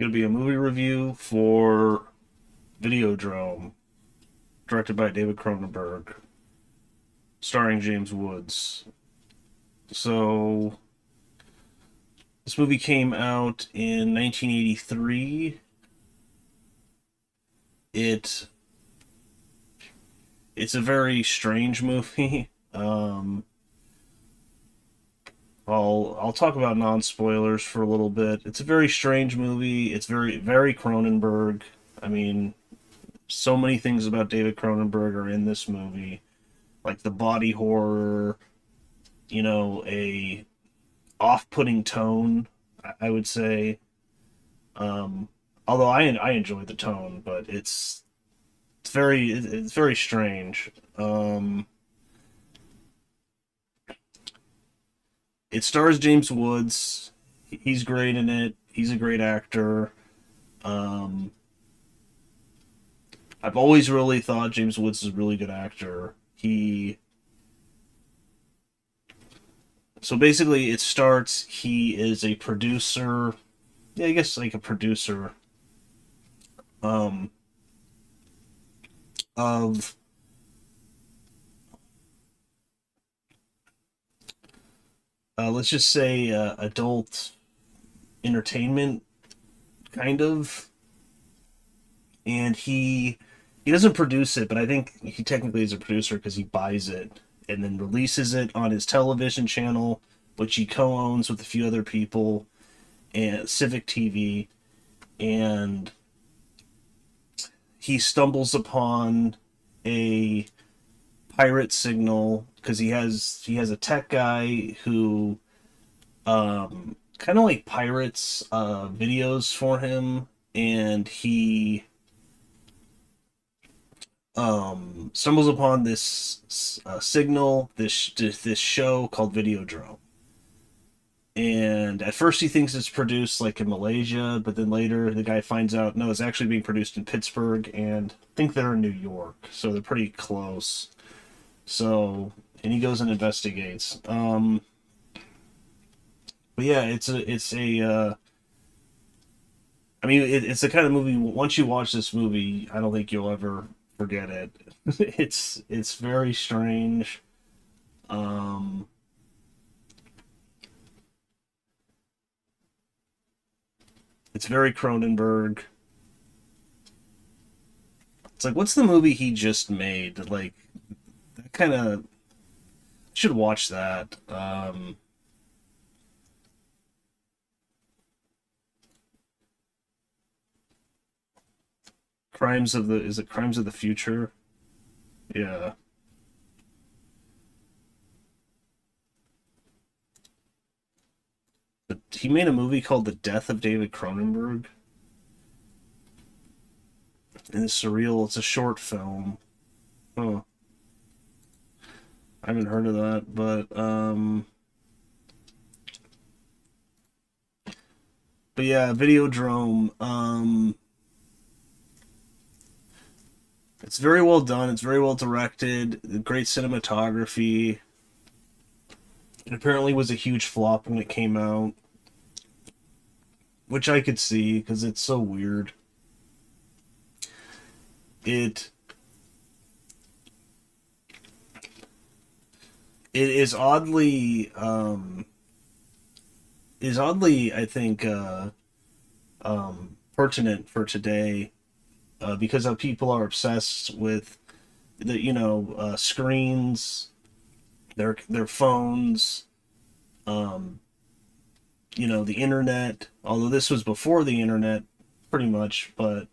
It'll be a movie review for Videodrome, directed by David Cronenberg, starring James Woods. So, this movie came out in 1983. It it's a very strange movie. I'll talk about non spoilers for a little bit. It's a very strange movie. It's very Cronenberg. I mean, so many things about David Cronenberg are in this movie, like the body horror, a off-putting tone, I would say. Um, Although I enjoy the tone, but it's very strange. It stars James Woods. He's great in it. He's a great actor. Um, I've always really thought James Woods is a really good actor. He So basically, it starts. He is a producer. Yeah, I guess like a producer. Um, of let's just say adult entertainment, kind of. And he doesn't produce it, but I think he technically is a producer because he buys it and then releases it on his television channel, which he co-owns with a few other people, and Civic TV. And he stumbles upon a pirate signal because he has a tech guy who kind of like pirates videos for him, and he stumbles upon this signal, this show called Videodrome. And at first he thinks it's produced like in Malaysia, but then later the guy finds out no, it's actually being produced in Pittsburgh, and I think they're in New York, so they're pretty close. So, and he goes and investigates. But yeah, it's the kind of movie. Once you watch this movie, I don't think you'll ever forget it. It's very strange. Um, it's very Cronenberg. It's like, what's the movie he just made? Like, that kind of should watch that. Crimes of the is it Crimes of the Future? Yeah. But he made a movie called The Death of David Cronenberg. And it's surreal. It's a short film. Oh, I haven't heard of that, but yeah, Videodrome. It's very well done. It's very well directed. Great cinematography. It apparently was a huge flop when it came out, which I could see because it's so weird. It it is oddly, I think, pertinent for today, because how people are obsessed with screens, their phones, um, the internet. Although this was before the internet, pretty much, but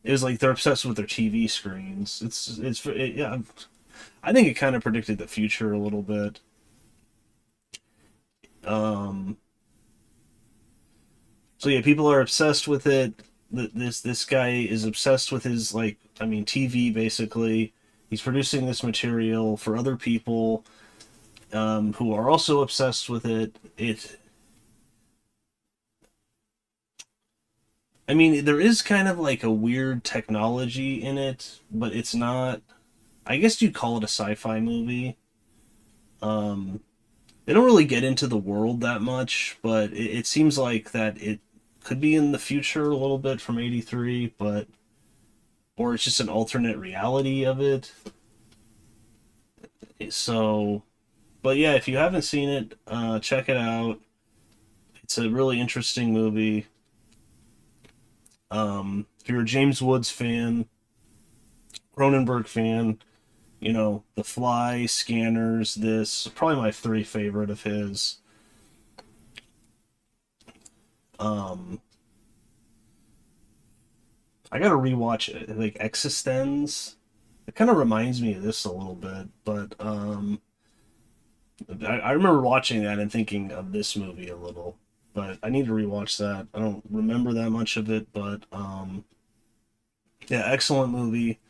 it was like they're obsessed with their TV screens. Yeah, I think it kind of predicted the future a little bit. Um, so yeah, people are obsessed with it. This guy is obsessed with his, like, I mean, TV basically. He's producing this material for other people, who are also obsessed with it. I mean, there is kind of like a weird technology in it, but it's not. I guess you'd call it a sci-fi movie. They don't really get into the world that much, but it seems like that it could be in the future a little bit from '83, but or it's just an alternate reality of it. So, but yeah, if you haven't seen it, check it out. It's a really interesting movie. If you're a James Woods fan, Cronenberg fan, The Fly, Scanners, this probably my three favorite of his. Um, I gotta rewatch it. Like Existenz, it kind of reminds me of this a little bit, but I remember watching that and thinking of this movie a little. But I need to rewatch that. I don't remember that much of it, but yeah, excellent movie.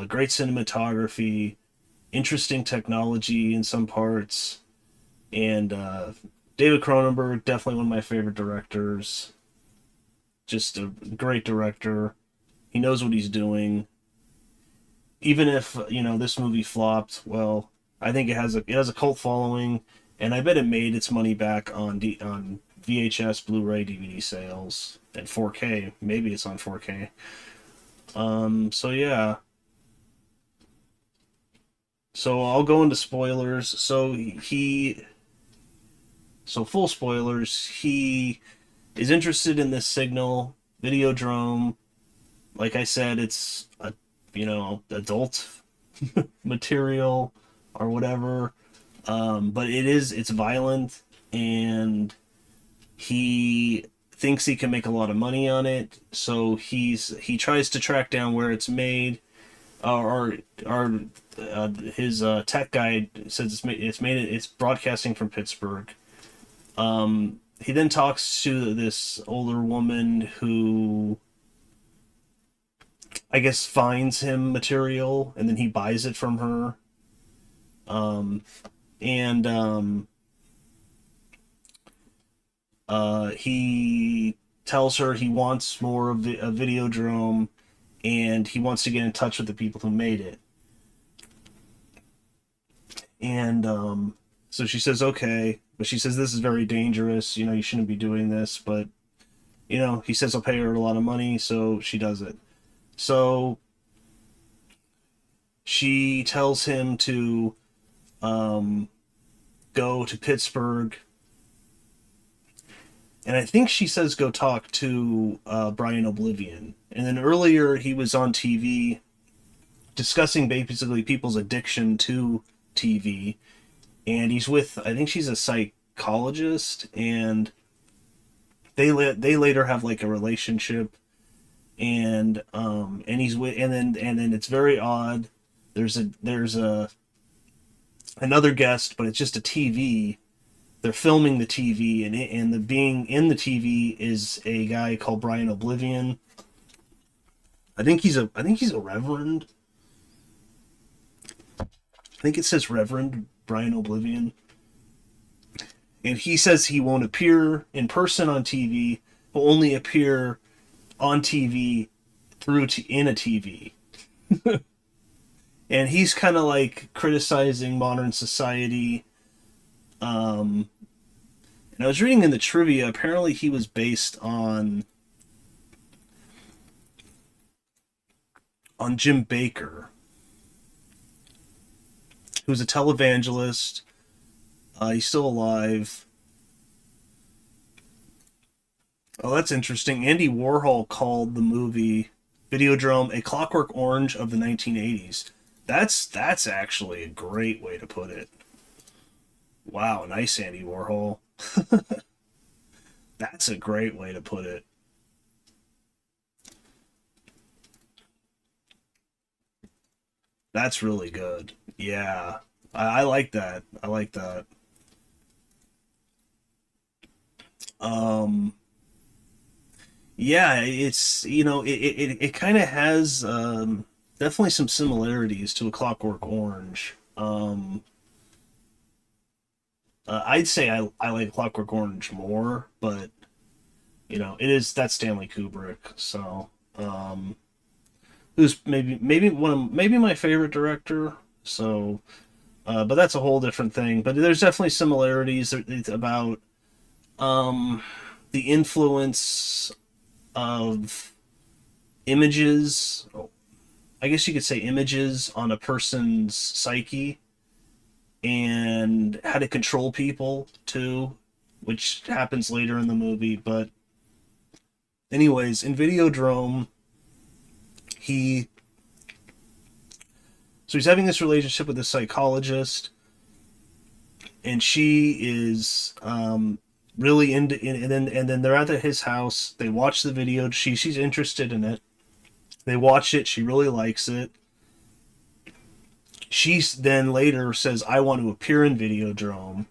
Great cinematography, interesting technology in some parts, and David Cronenberg, definitely one of my favorite directors. Just a great director. He knows what he's doing. Even if this movie flopped, well, I think it has a cult following, and I bet it made its money back on VHS, Blu-ray, DVD sales, and 4K. Maybe it's on 4K. So yeah. So I'll go into spoilers. So full spoilers. He is interested in this signal, Videodrome. Like I said, it's a adult material or whatever. But it's violent, and he thinks he can make a lot of money on it. So he tries to track down where it's made, or his tech guide says it's broadcasting from Pittsburgh. He then talks to this older woman who, I guess, finds him material, and then he buys it from her. And he tells her he wants more of a Videodrome, and he wants to get in touch with the people who made it. And so she says okay, but she says this is very dangerous. You shouldn't be doing this. But he says he'll pay her a lot of money, so she does it. So she tells him to go to Pittsburgh, and I think she says go talk to Brian Oblivion. And then earlier he was on TV discussing basically people's addiction to TV, and he's with, I think she's a psychologist, and they later have like a relationship, and he's with, and then it's very odd. There's another guest, but it's just a TV. They're filming the TV, and the being in the TV is a guy called Brian Oblivion. I think he's a reverend. I think it says Reverend Brian Oblivion. And he says he won't appear in person on TV, will only appear on TV in a TV. And he's kind of like criticizing modern society. And I was reading in the trivia, apparently he was based on Jim Baker, who's a televangelist. He's still alive. Oh, that's interesting. Andy Warhol called the movie Videodrome a Clockwork Orange of the 1980s. That's actually a great way to put it. Wow, nice, Andy Warhol. That's a great way to put it. That's really good. Yeah, I like that. I like that. Um, yeah, it's it kind of has definitely some similarities to A Clockwork Orange. I'd say I like Clockwork Orange more, but that's Stanley Kubrick, so who's maybe my favorite director. So, but that's a whole different thing. But there's definitely similarities. It's about the influence of images, I guess you could say images, on a person's psyche, and how to control people too, which happens later in the movie. But anyways, in Videodrome, he so he's having this relationship with a psychologist, and she is really into, and then they're at his house. They watch the video. She's interested in it. They watch it. She really likes it. She then later says, "I want to appear in Videodrome,"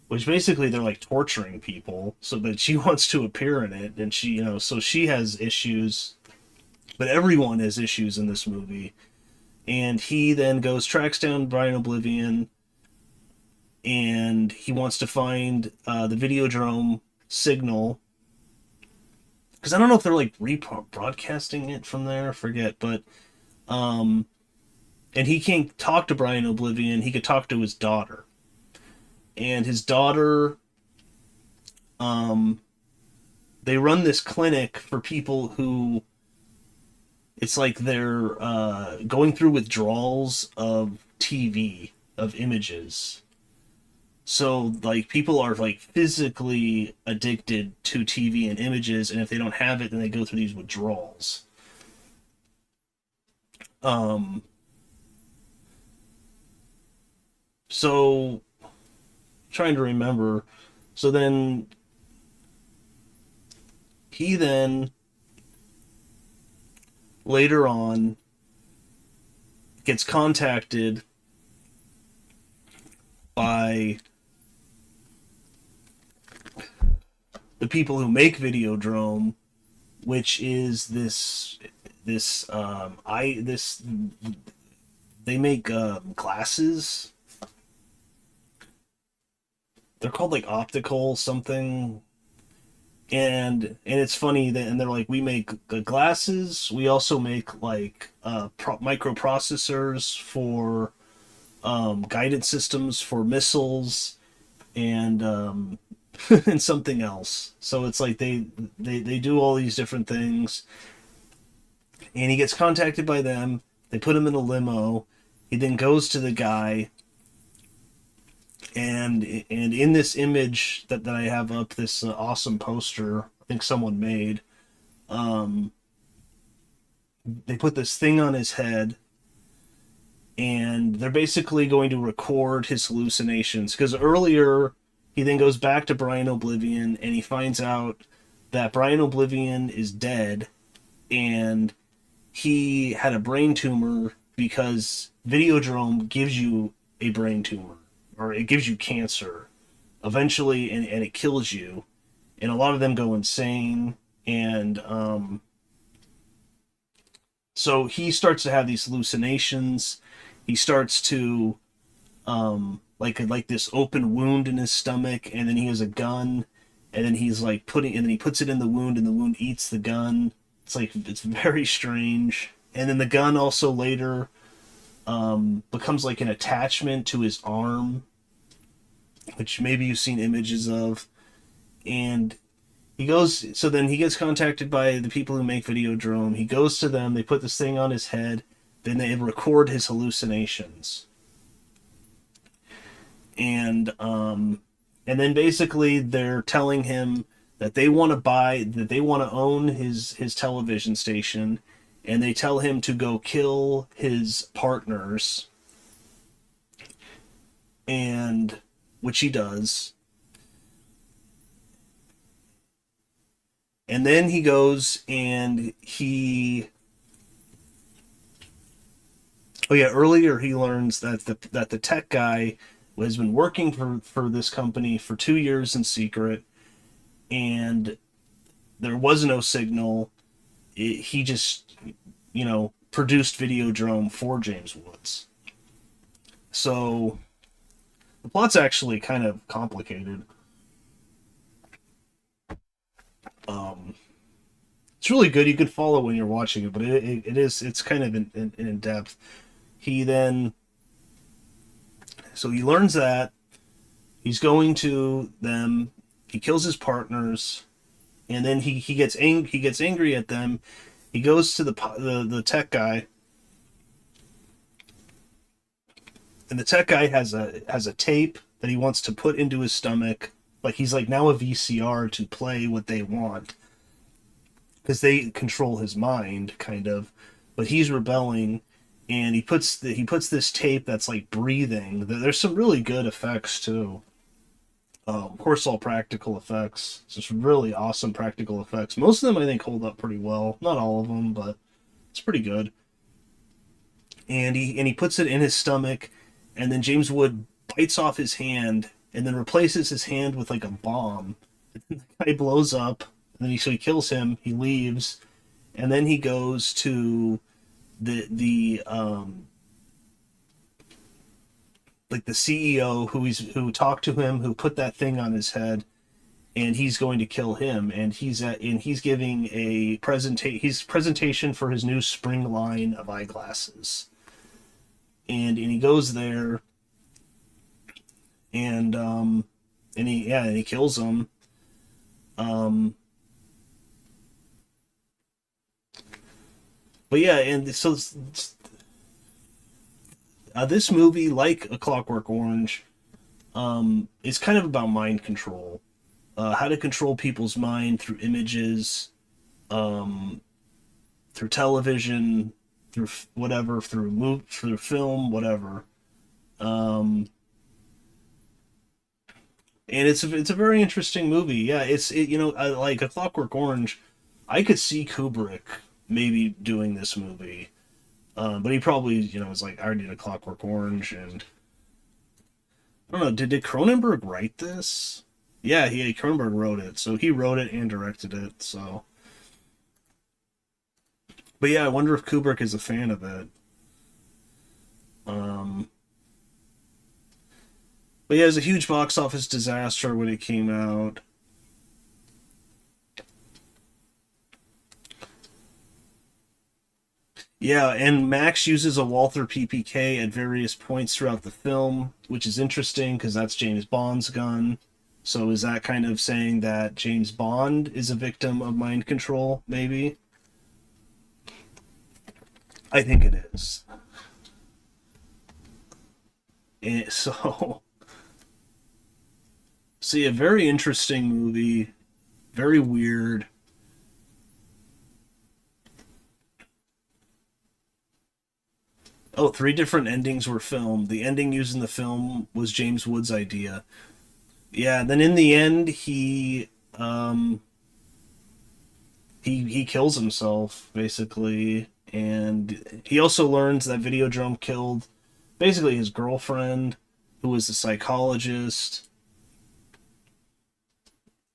which basically they're like torturing people. So, but she wants to appear in it, and she, so she has issues. But everyone has issues in this movie. And he then tracks down Brian Oblivion, and he wants to find the Videodrome signal. Because I don't know if they're like rebroadcasting it from there, I forget. But, and he can't talk to Brian Oblivion, he could talk to his daughter. And his daughter, they run this clinic for people who, it's like they're going through withdrawals of TV, of images. So, like, people are, like, physically addicted to TV and images, and if they don't have it, then they go through these withdrawals. Um, so, trying to remember. So then, he then, later on, gets contacted by the people who make Videodrome, which is they make glasses. They're called like optical something, and it's funny that, and they're like, we make the glasses. We also make like microprocessors for guidance systems for missiles, and and something else. So it's like they do all these different things, and he gets contacted by them. They put him in a limo. He then goes to the guy, and in this image that I have up, this awesome poster I think someone made, they put this thing on his head, and they're basically going to record his hallucinations. Because earlier, he then goes back to Brian Oblivion, and he finds out that Brian Oblivion is dead, and he had a brain tumor because Videodrome gives you a brain tumor, or it gives you cancer eventually, and it kills you. And a lot of them go insane, and so he starts to have these hallucinations. He starts to like this open wound in his stomach, and then he has a gun, and then he's like and then he puts it in the wound, and the wound eats the gun. It's very strange. And then the gun also later becomes like an attachment to his arm, which maybe you've seen images of. And so then he gets contacted by the people who make Videodrome. He goes to them, they put this thing on his head, then they record his hallucinations. And then basically they're telling him that they want to own his television station, and they tell him to go kill his partners, and which he does. And then he goes and earlier he learns that the tech guy has been working for this company for 2 years in secret, and there was no signal. He just, produced Videodrome for James Woods. So the plot's actually kind of complicated. It's really good. You could follow when you're watching it, but it's kind of in depth. He then, so he learns that he's going to them. He kills his partners, And then he gets angry at them. He goes to the tech guy, and the tech guy has a tape that he wants to put into his stomach. Like he's like now a VCR to play what they want because they control his mind, kind of. But he's rebelling, and he puts this tape that's like breathing. There's some really good effects too. Of course, all practical effects. It's just really awesome practical effects. Most of them I think hold up pretty well. Not all of them, but it's pretty good. And he puts it in his stomach, and then James Wood bites off his hand and then replaces his hand with like a bomb. The guy blows up, and then he kills him. He leaves, and then he goes to the like the CEO who talked to him, who put that thing on his head, and he's going to kill him. And he's giving a presentation for his new spring line of eyeglasses. And he goes there, and he kills him. Um, but yeah, and so this movie, like A Clockwork Orange, is kind of about mind control, how to control people's mind through images, um, through television, through whatever, through film, whatever. Um, and it's a very interesting movie. Yeah, like A Clockwork Orange. I could see Kubrick maybe doing this movie, but he probably was like, I already did A Clockwork Orange, and I don't know. Did Cronenberg write this? Yeah, Cronenberg wrote it, so he wrote it and directed it. So, but yeah, I wonder if Kubrick is a fan of it. Um, but yeah, it was a huge box office disaster when it came out. Yeah, and Max uses a Walther PPK at various points throughout the film, which is interesting because that's James Bond's gun. So is that kind of saying that James Bond is a victim of mind control, maybe? I think it is. So, see, a very interesting movie, very weird. Oh, three different endings were filmed. The ending used in the film was James Wood's idea. Yeah, then in the end, he kills himself basically, and he also learns that Videodrome killed basically his girlfriend, who was a psychologist,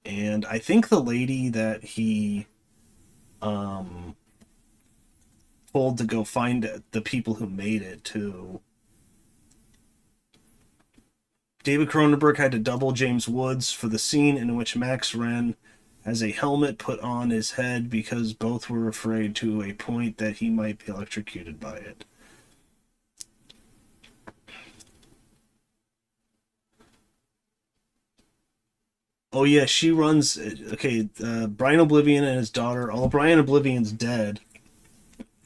and I think the lady that he um told to go find the people who made it too. David Cronenberg had to double James Woods for the scene in which Max Wren has a helmet put on his head because both were afraid to a point that he might be electrocuted by it. Oh yeah, she runs. Okay, Brian Oblivion and his daughter. All Brian Oblivion's dead,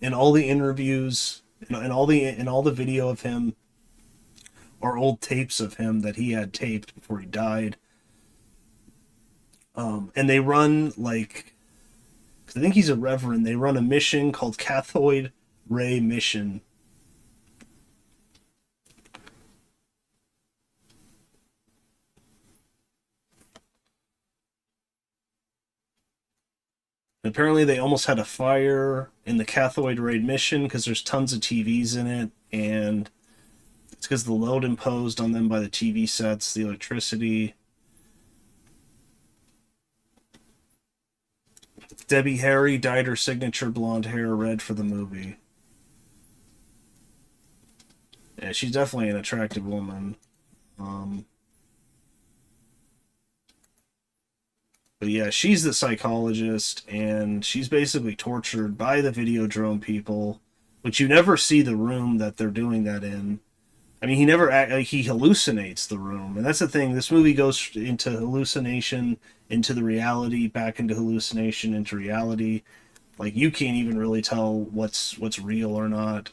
and all the interviews and all the video of him are old tapes of him that he had taped before he died. And they run like, 'cause I think he's a reverend. They run a mission called Cathode Ray Mission. And apparently, they almost had a fire in the Cathode Ray Mission because there's tons of TVs in it, and it's because the load imposed on them by the TV sets, the electricity. Debbie Harry dyed her signature blonde hair red for the movie. Yeah, she's definitely an attractive woman. Um, but yeah, she's the psychologist, and she's basically tortured by the Videodrome people, which you never see the room that they're doing that in. I mean, he hallucinates the room, and that's the thing. This movie goes into hallucination, into the reality, back into hallucination, into reality. Like you can't even really tell what's real or not.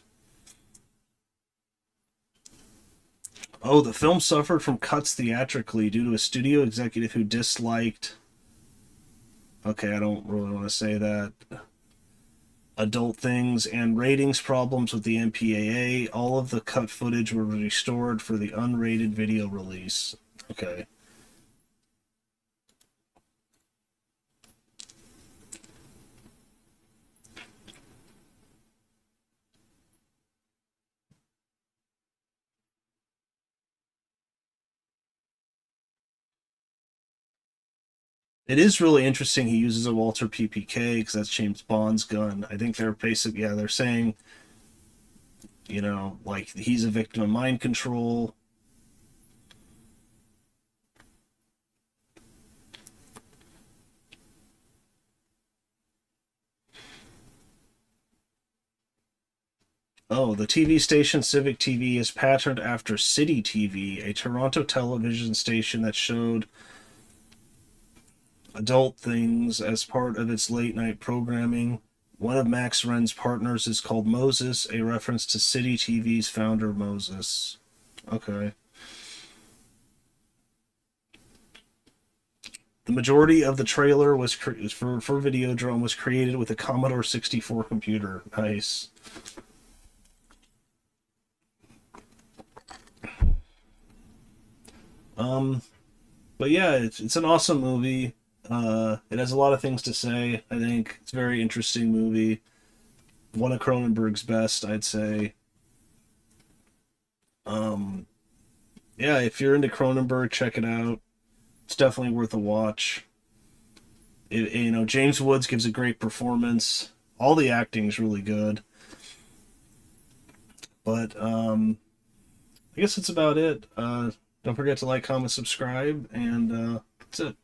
Oh, the film suffered from cuts theatrically due to a studio executive who disliked. Okay, I don't really want to say that. Adult things and ratings problems with the MPAA. All of the cut footage were restored for the unrated video release. Okay. It is really interesting he uses a Walter PPK because that's James Bond's gun. I think they're basically, yeah, they're saying, like he's a victim of mind control. Oh, the TV station Civic TV is patterned after City TV, a Toronto television station that showed adult things as part of its late night programming. One of Max Wren's partners is called Moses, a reference to City TV's founder Moses. Okay. The majority of the trailer was for Videodrome was created with a Commodore 64 computer. Nice. Um, but yeah, it's an awesome movie. It has a lot of things to say. I think it's a very interesting movie. One of Cronenberg's best, I'd say. Um, yeah, if you're into Cronenberg, check it out. It's definitely worth a watch. James Woods gives a great performance. All the acting's really good. But I guess that's about it. Don't forget to like, comment, subscribe, and that's it.